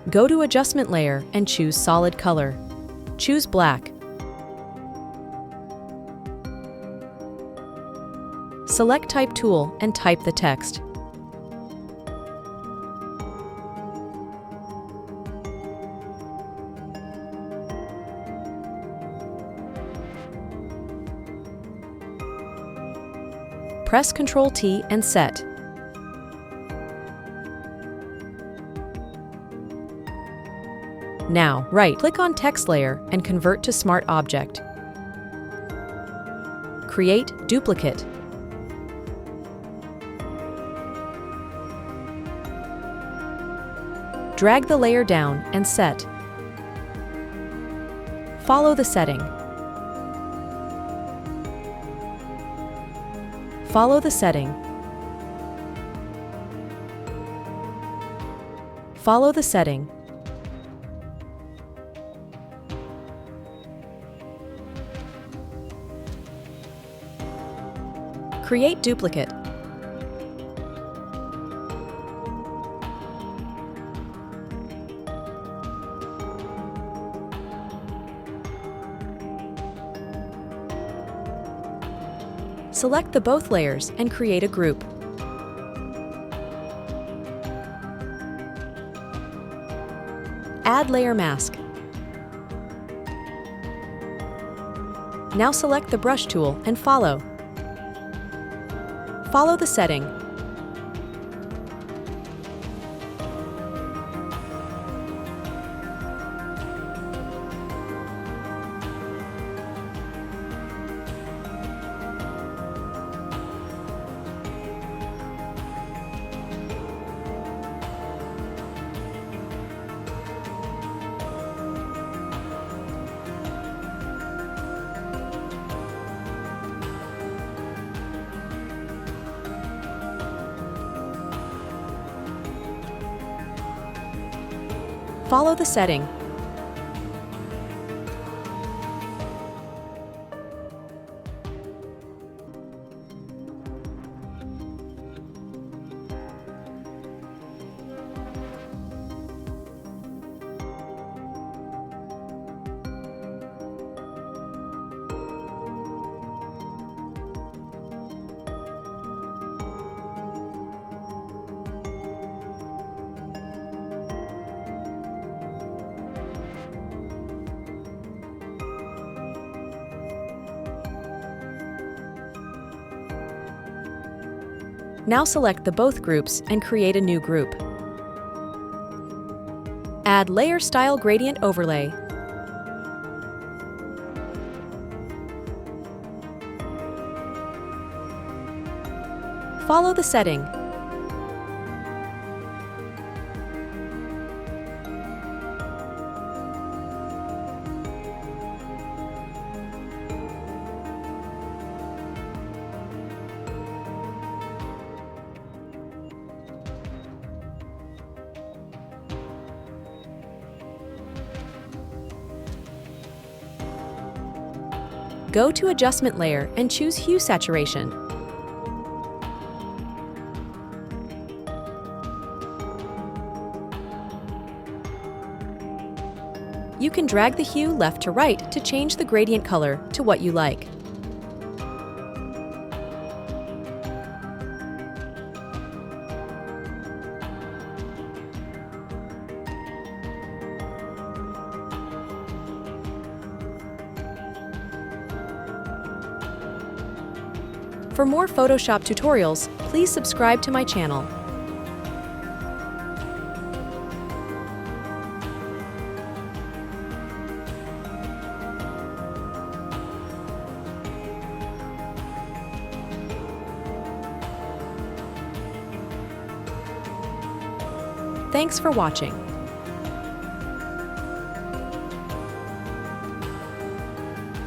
Go to Adjustment Layer and choose Solid Color. Choose Black. Select Type tool and type the text. Press Ctrl-T and set. Now, right-click on Text Layer and convert to Smart Object. Create Duplicate. Drag the layer down and set. Follow the setting. Follow the setting. Follow the setting. Create duplicate. Select the both layers and create a group. Add layer mask. Now select the brush tool and follow. Follow the setting. Follow the setting. Now select the both groups and create a new group. Add Layer Style Gradient Overlay. Follow the setting. Go to Adjustment Layer and choose Hue Saturation. You can drag the hue left to right to change the gradient color to what you like. For more Photoshop tutorials, please subscribe to my channel. Thanks for watching.